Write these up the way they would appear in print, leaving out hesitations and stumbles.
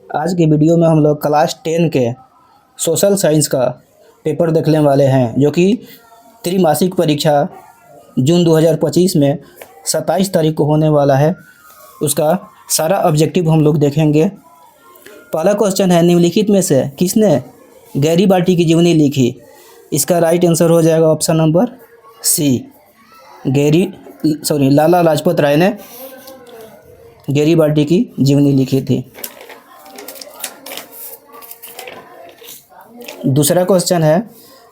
आज की वीडियो में हम लोग क्लास 10 के सोशल साइंस का पेपर देखने वाले हैं, जो कि त्रिमासिक परीक्षा जून 2025 में 27 तारीख को होने वाला है। उसका सारा ऑब्जेक्टिव हम लोग देखेंगे। पहला क्वेश्चन है, निम्नलिखित में से किसने गैरीबाल्टी की जीवनी लिखी? इसका राइट आंसर हो जाएगा option number C, Lala Lajpat Rai ने गैरीबाल्टी की जीवनी लिखी थी। दूसरा क्वेश्चन है,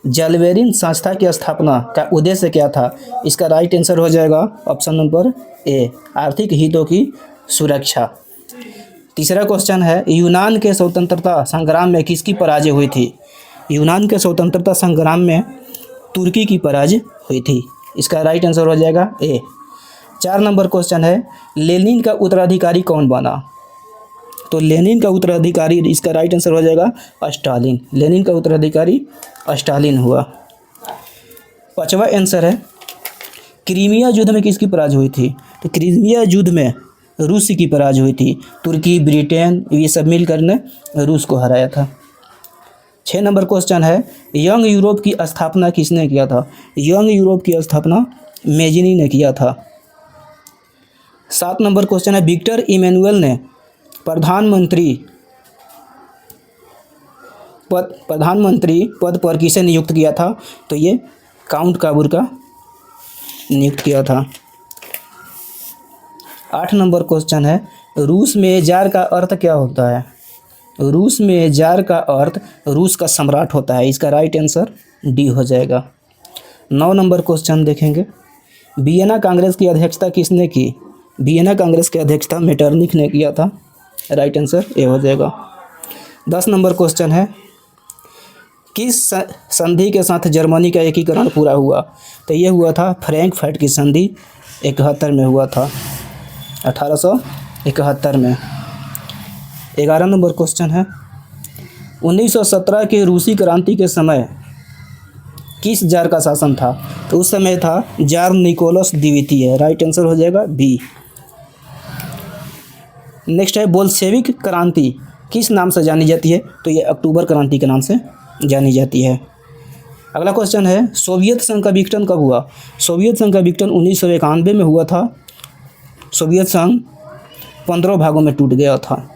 जलवेरिन संस्था की स्थापना का उद्देश्य क्या था? इसका राइट आंसर हो जाएगा ऑप्शन नंबर ए, आर्थिक हितों की सुरक्षा। तीसरा क्वेश्चन है, यूनान के स्वतंत्रता संग्राम में किसकी पराजय हुई थी? यूनान के स्वतंत्रता संग्राम में तुर्की की पराजय हुई थी। इसका राइट आंसर हो जाएगा ए। 4 नंबर क्वेश्चन है, लेनिन का उत्तराधिकारी कौन बना? तो लेनिन का उत्तराधिकारी, इसका राइट आंसर हो जाएगा स्टालिन। लेनिन का उत्तराधिकारी स्टालिन हुआ। 5वां आंसर है, क्रीमिया युद्ध में किसकी पराजय हुई थी? तो क्रीमिया युद्ध में रूस की पराजय हुई थी। तुर्की, ब्रिटेन, ये सब मिलकर ने रूस को हराया था। 6 नंबर क्वेश्चन है, यंग यूरोप की स्थापना किसने किया था? यंग यूरोप की स्थापना मेजिनी ने किया था। 7 नंबर क्वेश्चन है, विक्टर इमैनुअल ने प्रधानमंत्री पद पर किसे नियुक्त किया था? तो ये काउंट काबूर का नियुक्त किया था। 8 नंबर क्वेश्चन है, रूस में जार का अर्थ क्या होता है? रूस में जार का अर्थ रूस का सम्राट होता है। इसका राइट आंसर डी हो जाएगा। 9 नंबर क्वेश्चन देखेंगे, वियना कांग्रेस की अध्यक्षता किसने की? वियना कांग्रेस की अध्यक्षता मेटरनिख ने किया था। राइट आंसर ए हो जाएगा। 10 नंबर क्वेश्चन है, किस संधि के साथ जर्मनी का एकीकरण पूरा हुआ? तो ये हुआ था फ्रैंकफर्ट की संधि 71 में हुआ था, 1871 में। 11 नंबर क्वेश्चन है, 1917 के रूसी क्रांति के समय किस जार का शासन था? तो उस समय था जार निकोलस द्वितीय। राइट आंसर हो जाएगा बी। नेक्स्ट है, बोल्शेविक क्रांति किस नाम से जानी जाती है? तो ये अक्टूबर क्रांति के नाम से जानी जाती है। अगला क्वेश्चन है, सोवियत संघ का विघटन कब हुआ? सोवियत संघ का विघटन 1991 में हुआ था। सोवियत संघ 15 भागों में टूट गया था।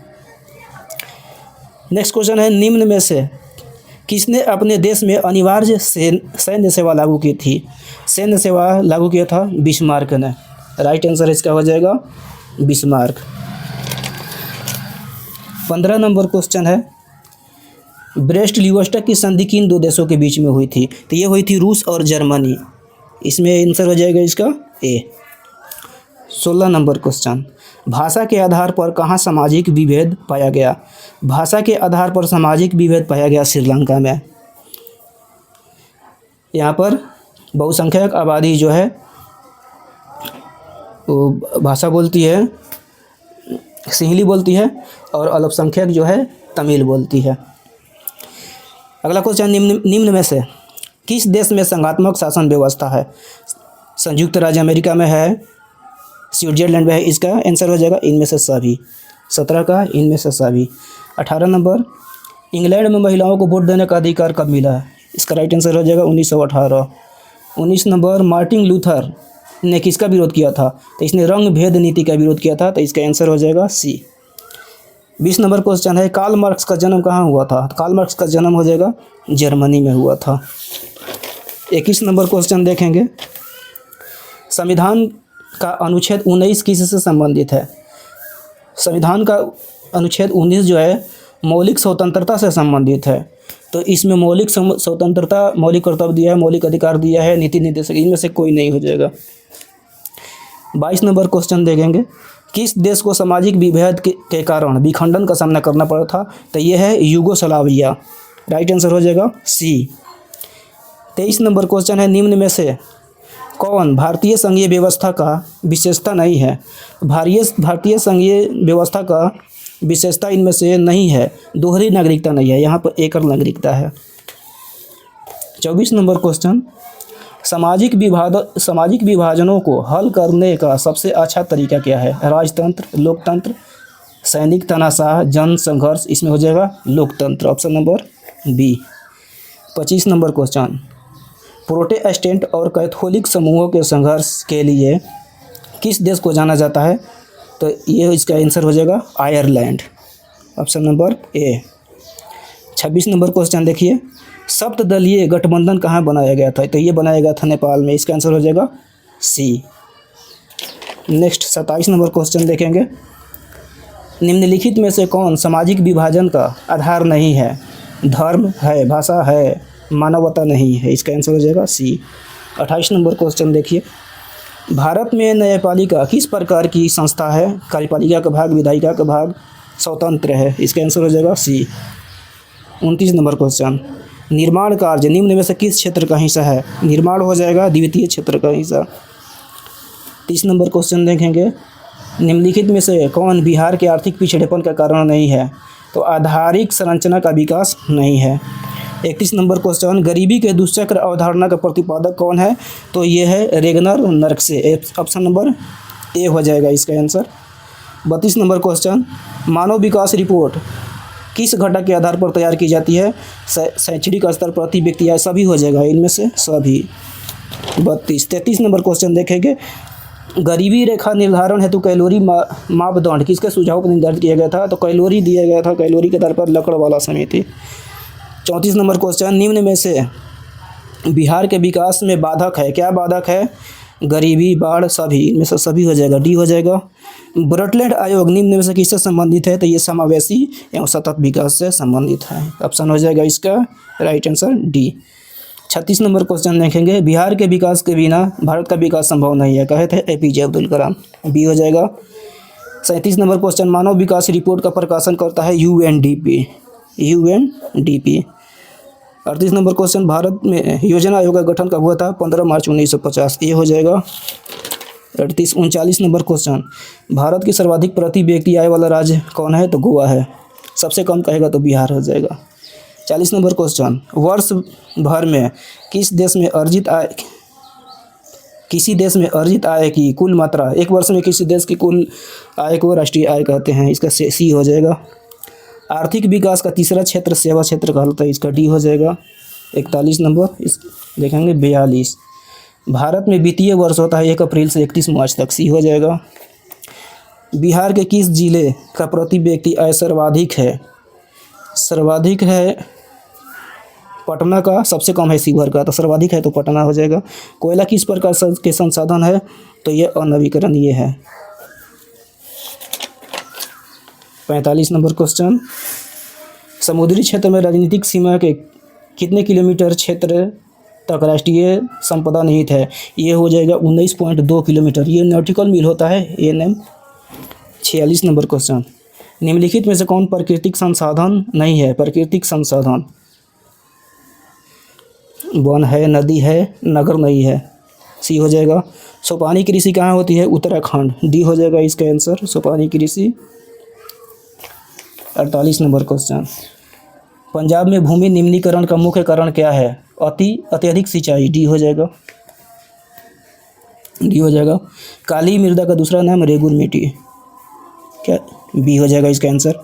नेक्स्ट क्वेश्चन है, निम्न में से किसने अपने देश में अनिवार्य सैन्य सेवा लागू की थी? सैन्य सेवा लागू किया था बिस्मार्क ने। राइट आंसर इसका हो जाएगा बिस्मार्क। 15 नंबर क्वेश्चन है, ब्रेस्ट लियोस्टक की संधि किन 2 देशों के बीच में हुई थी? तो ये हुई थी रूस और जर्मनी। इसमें आंसर हो जाएगा इसका ए। 16 नंबर क्वेश्चन, भाषा के आधार पर कहाँ सामाजिक विभेद पाया गया? भाषा के आधार पर सामाजिक विभेद पाया गया श्रीलंका में। यहाँ पर बहुसंख्यक आबादी जो है वो भाषा बोलती है, सिंहली बोलती है, और अल्पसंख्यक जो है तमिल बोलती है। अगला क्वेश्चन, निम्न में से किस देश में संघात्मक शासन व्यवस्था है? संयुक्त राज्य अमेरिका में है, स्विट्जरलैंड में है। इसका आंसर हो जाएगा इनमें से सभी। 17 का इनमें से सभी। 18 नंबर, इंग्लैंड में महिलाओं को वोट देने का अधिकार कब मिला? इसका राइट आंसर हो जाएगा 1918। 19 नंबर, मार्टिन लूथर ने किसका विरोध किया था? तो इसने रंग भेद नीति का विरोध किया था। तो इसका आंसर हो जाएगा सी। 20 नंबर क्वेश्चन है, कार्ल मार्क्स का जन्म कहाँ हुआ था? कार्ल मार्क्स का जन्म हो जाएगा जर्मनी में हुआ था। 21 नंबर क्वेश्चन देखेंगे, संविधान का अनुच्छेद 19 किससे संबंधित है? संविधान का अनुच्छेद 19 जो है मौलिक स्वतंत्रता से संबंधित है। तो इसमें मौलिक स्वतंत्रता, मौलिक कर्तव्य दिया है, मौलिक अधिकार दिया है, नीति निर्देशक, इनमें से कोई नहीं हो जाएगा। 22 नंबर क्वेश्चन देखेंगे, किस देश को सामाजिक विभेद के कारण विखंडन का सामना करना पड़ा था? तो ये है यूगोस्लाविया। राइट आंसर हो जाएगा सी। 23 नंबर क्वेश्चन है, निम्न में से कौन भारतीय संघीय व्यवस्था का विशेषता नहीं है? भारतीय संघीय व्यवस्था का विशेषता इनमें से नहीं है, दोहरी नागरिकता नहीं है, यहाँ पर एकल नागरिकता है। 24 नंबर क्वेश्चन, सामाजिक विभाजनों को हल करने का सबसे अच्छा तरीका क्या है? राजतंत्र, लोकतंत्र, सैनिक तानाशाह, जन संघर्ष, इसमें हो जाएगा लोकतंत्र, option number B. 25 number question, Protestant और कैथोलिक समूहों के संघर्ष के लिए किस देश को जाना जाता है? तो ये इसका आंसर हो जाएगा आयरलैंड, ऑप्शन नंबर ए। 26 नंबर क्वेश्चन देखिए, सप्तदलीय गठबंधन कहाँ बनाया गया था? तो ये बनाया गया था नेपाल में, इसका आंसर हो जाएगा सी। नेक्स्ट 27 नंबर क्वेश्चन देखेंगे, निम्नलिखित में से कौन सामाजिक विभाजन का आधार नहीं है? धर्म है, भाषा है, मानवता नहीं है, इसका आंसर हो जाएगा सी। 28 नंबर क्वेश्चन देखिए, भारत में न्यायपालिका किस प्रकार की संस्था है? कार्यपालिका का भाग, विधायिका का भाग, स्वतंत्र है, इसका आंसर हो जाएगा सी। 29 नंबर क्वेश्चन, निर्माण कार्य निम्न में से किस क्षेत्र का हिस्सा है? निर्माण हो जाएगा द्वितीय क्षेत्र का हिस्सा। 30 नंबर क्वेश्चन देखेंगे, निम्नलिखित में से कौन बिहार के आर्थिक पिछड़ेपन का कारण नहीं है? तो आधारिक संरचना का विकास नहीं है। 31 नंबर क्वेश्चन, गरीबी के दुष्चक्र अवधारणा का प्रतिपादक कौन है? तो ये है रेगनर नर्कसे, ऑप्शन नंबर ए हो जाएगा इसका आंसर। 32 नंबर क्वेश्चन, मानव विकास रिपोर्ट किस घटक के आधार पर तैयार की जाती है? शैक्षणिक स्तर, प्रति व्यक्ति, या सभी हो जाएगा इनमें से सभी। 33 नंबर क्वेश्चन देखेंगे, गरीबी रेखा निर्धारण हेतु कैलोरी मापदंड किसके सुझाव पर निर्धारित किया गया था? तो कैलोरी दिया गया था, कैलोरी के आधार पर लकड़वाला समिति। 34 नंबर क्वेश्चन, निम्न में से बिहार के विकास में बाधक है, क्या बाधक है? गरीबी, बाढ़, सभी, इनमें से सभी हो जाएगा, डी हो जाएगा। ब्रटलैंड आयोग निम्न में से किससे संबंधित है? तो ये समावेशी एवं सतत विकास से संबंधित है, ऑप्शन हो जाएगा इसका right answer D. 36 number question देखेंगे, बिहार के विकास के बिना भारत का विकास संभव नहीं है, कहे थे एपीजे अब्दुल कलाम, बी हो जाएगा। 37 नंबर क्वेश्चन, मानव विकास रिपोर्ट का प्रकाशन करता है यूएनडीपी। 38 नंबर क्वेश्चन, भारत में योजना आयोग का गठन कब हुआ था? 15 मार्च 1950, ये हो जाएगा। 39 नंबर क्वेश्चन, भारत की सर्वाधिक प्रति व्यक्ति आय वाला राज्य कौन है? तो गोवा है। सबसे कम कहेगा तो बिहार हो जाएगा। 40 नंबर क्वेश्चन, वर्ष भर में किसी देश में अर्जित आय की कुल मात्रा, एक वर्ष में किसी देश की कुल आय को राष्ट्रीय आय कहते हैं, इसका सी हो जाएगा। आर्थिक विकास का तीसरा क्षेत्र सेवा क्षेत्र कहलाता है, इसका डी हो जाएगा। 41 नंबर इस देखेंगे 42, भारत में वित्तीय वर्ष होता है 1 अप्रैल से 31 मार्च तक, सी हो जाएगा। बिहार के किस जिले का प्रति व्यक्ति आय सर्वाधिक है? सर्वाधिक है पटना का, सबसे कम है शिवहर का, तो सर्वाधिक है तो पटना हो जाएगा। कोयला किस प्रकार के संसाधन है? तो ये अनवीकरणीय है। 45 नंबर क्वेश्चन, समुद्री क्षेत्र में राजनीतिक सीमा के कितने किलोमीटर क्षेत्र तक राष्ट्रीय संपदा निहित है? ये हो जाएगा 19.2 किलोमीटर, ये नॉटिकल मील होता है ANM। 46 नंबर क्वेश्चन, निम्नलिखित में से कौन प्राकृतिक संसाधन नहीं है? प्राकृतिक संसाधन वन है, नदी है, नगर नहीं है, सी हो जाएगा। सोपानी कृषि कहाँ होती है? उत्तराखंड, डी हो जाएगा इसका आंसर, सोपानी कृषि। 48 नंबर क्वेश्चन, पंजाब में भूमि निम्नीकरण का मुख्य कारण क्या है? अत्यधिक सिंचाई, डी हो जाएगा, डी हो जाएगा। काली मृदा का दूसरा नाम रेगुर मिट्टी, क्या? बी हो जाएगा इसका आंसर।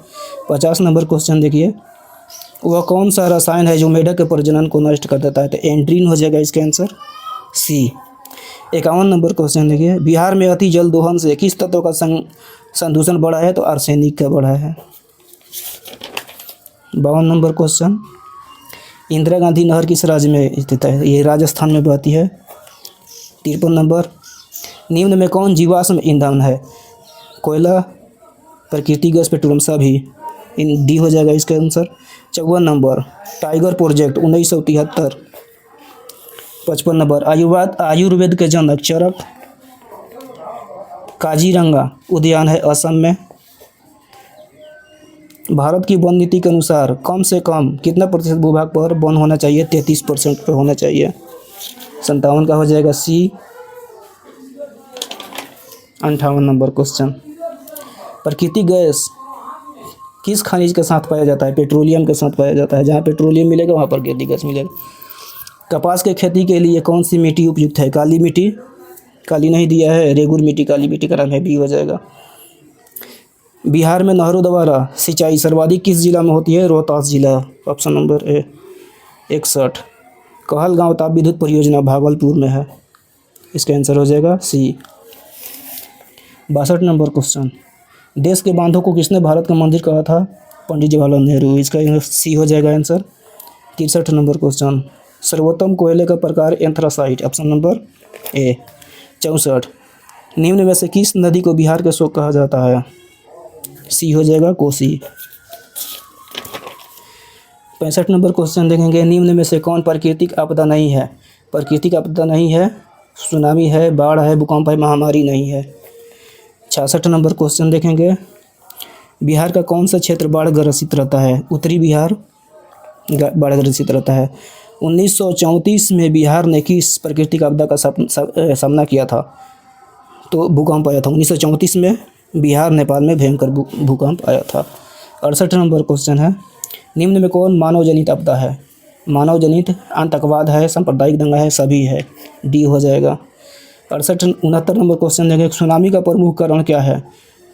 50 नंबर क्वेश्चन देखिए, वह कौन सा रसायन है जो मेढक के प्रजनन को नष्ट कर देता है? तो एंड्रीन हो जाएगा इसका आंसर, सी। 51 नंबर क्वेश्चन देखिए, बिहार में अति जल दोहन से किस तत्व का संदूषण बढ़ा है? तो आर्सेनिक का बढ़ा है। 52 नंबर क्वेश्चन, इंदिरा गांधी नहर किस राज्य में स्थित है? ये राजस्थान में बहती है। 53 नंबर, निम्न में कौन जीवाश्म ईंधन है? कोयला, प्राकृतिक गैस, पेट्रोलियम, सभी, डी हो जाएगा इसका answer. 54 number, tiger project 1973। 55 number, Ayurveda के जनक चरक काजीरंगा उद्यान है असम में। भारत की वन नीति के अनुसार कम से कम कितना प्रतिशत भूभाग पर वन होना चाहिए? 33% पर होना चाहिए। 57 का हो जाएगा सी। 58 नंबर क्वेश्चन, प्राकृतिक गैस किस खनिज के साथ पाया जाता है? पेट्रोलियम के साथ पाया जाता है, जहाँ पेट्रोलियम मिलेगा वहाँ प्राकृतिक गैस मिलेगा। कपास के खेती के लिए कौन सी मिट्टी उपयुक्त है? काली मिट्टी, काली नहीं दिया है, रेगुर मिट्टी, काली मिट्टी का नाम है, बी हो जाएगा। बिहार में नहरों द्वारा सिंचाई सर्वाधिक किस जिला में होती है? रोहतास जिला। ऑप्शन नंबर ए 61। कहलगांव ताप विद्युत परियोजना भागलपुर में है। इसका आंसर हो जाएगा सी। 62 नंबर क्वेश्चन, देश के बांधों को किसने भारत का मंदिर कहा था? पंडित जवाहरलाल नेहरू। इसका सी हो जाएगा आंसर। 63 नंबर क्वेश्चन, सर्वोत्तम कोयले का प्रकार एंथ्रासाइट। ऑप्शन नंबर ए। 64, निम्न में से किस नदी को बिहार का शोक कहा जाता है? सी हो जाएगा कोसी। 65 नंबर क्वेश्चन देखेंगे, निम्न में से कौन प्राकृतिक आपदा नहीं है? प्राकृतिक आपदा नहीं है, सुनामी है, बाढ़ है, भूकंप है, महामारी नहीं है। 66 नंबर क्वेश्चन देखेंगे, बिहार का कौन सा क्षेत्र बाढ़ ग्रसित रहता है? उत्तरी बिहार बाढ़ ग्रसित रहता है। 1934 में बिहार ने किस प्राकृतिक आपदा का सामना किया था? तो भूकंप आया था 1934 में बिहार नेपाल में भयंकर भूकंप आया था। 68 नंबर क्वेश्चन है, निम्न में कौन मानव जनित आपदा है? मानव जनित आतंकवाद है, सांप्रदायिक दंगा है, सभी है। डी हो जाएगा। 69 नंबर क्वेश्चन देखें, सुनामी का प्रमुख कारण क्या है?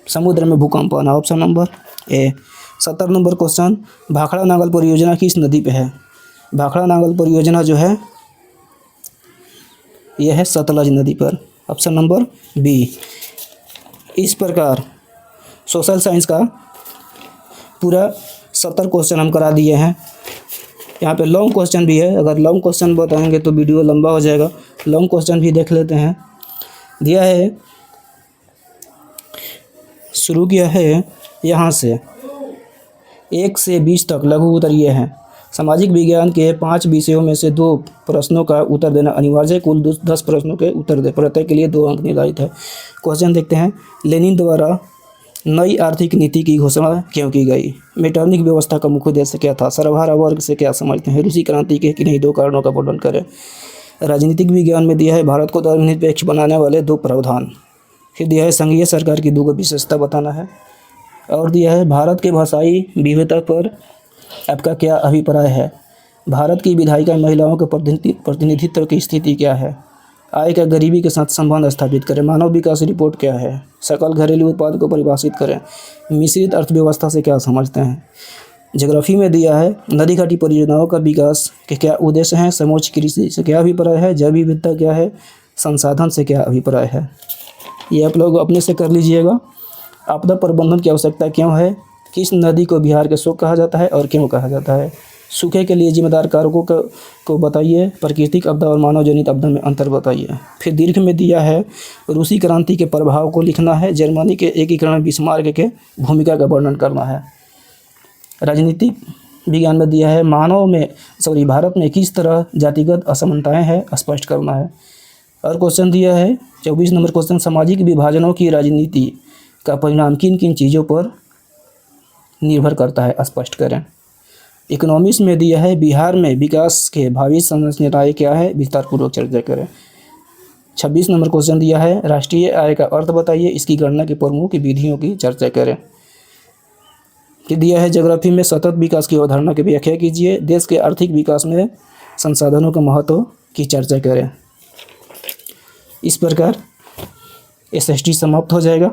समुद्र में भूकंप आना। Option number A. 70 number question, Bhakra Nangal परियोजना किस नदी पे है? भाखड़ा नागल परियोजना जो है यह है सतलज नदी पर। Option number B. इस प्रकार सोशल साइंस का पूरा 70 क्वेश्चन हम करा दिए हैं। यहाँ पे लॉन्ग क्वेश्चन भी है, अगर लॉन्ग क्वेश्चन बताएंगे तो वीडियो लंबा हो जाएगा। लॉन्ग क्वेश्चन भी देख लेते हैं। दिया है, शुरू किया है यहाँ से 1 से 20 तक लघु उत्तर ये हैं। सामाजिक विज्ञान के 5 विषयों में से 2 प्रश्नों का उत्तर देना अनिवार्य है। कुल 10 प्रश्नों के उत्तर दे, प्रत्येक के लिए 2 अंक निर्धारित है। क्वेश्चन देखते हैं, लेनिन द्वारा नई आर्थिक नीति की घोषणा क्यों की गई? मेटरनिक व्यवस्था का मुख्य उद्देश्य क्या था? सर्वहारा वर्ग से क्या समझते हैं? रूसी क्रांति के किन्हीं 2 कारणों का वर्णन करें। राजनीतिक विज्ञान में दिया है भारत को धर्मनिरपेक्ष बनाने वाले 2 प्रावधान। फिर दिया है संघीय सरकार की 2 विशेषता बताना है। और दिया है भारत के भाषाई विविधता पर आपका क्या अभिप्राय है? भारत की विधायिका महिलाओं के प्रतिनिधित्व की स्थिति क्या है? आय का गरीबी के साथ संबंध स्थापित करें। मानव विकास रिपोर्ट क्या है? सकल घरेलू उत्पाद को परिभाषित करें। मिश्रित अर्थव्यवस्था से क्या समझते हैं? ज्योग्राफी में दिया है नदी घाटी परियोजनाओं का विकास के क्या उद्देश्य हैं? समोच्च कृषि से क्या अभिप्राय है? जैव विविधता क्या है? संसाधन से क्या अभिप्राय है? ये आप लोग अपने से कर लीजिएगा। आपदा प्रबंधन की आवश्यकता क्यों है? किस नदी को बिहार के शोक कहा जाता है और क्यों कहा जाता है? सूखे के लिए जिम्मेदार कारकों को बताइए। प्राकृतिक आपदा और मानव जनित आपदा में अंतर बताइए। फिर दीर्घ में दिया है रूसी क्रांति के प्रभाव को लिखना है। जर्मनी के एकीकरण बिस्मार्क के भूमिका का वर्णन करना है। राजनीतिक विज्ञान में दिया है भारत में किस तरह जातिगत असमानताएं हैं स्पष्ट करना है। और क्वेश्चन दिया है 24 नंबर क्वेश्चन, सामाजिक विभाजनों की राजनीति का परिणाम किन किन चीज़ों पर निर्भर करता है स्पष्ट करें। इकोनॉमिक्स में दिया है बिहार में विकास के भावी संरचनाएं क्या है, विस्तारपूर्वक चर्चा करें। 26 नंबर क्वेश्चन दिया है राष्ट्रीय आय का अर्थ बताइए, इसकी गणना की प्रमुख विधियों की चर्चा करें। फिर दिया है ज्योग्राफी में सतत विकास की अवधारणा की व्याख्या कीजिए। देश के आर्थिक विकास में संसाधनों के महत्व की चर्चा करें। इस प्रकार SST समाप्त हो जाएगा।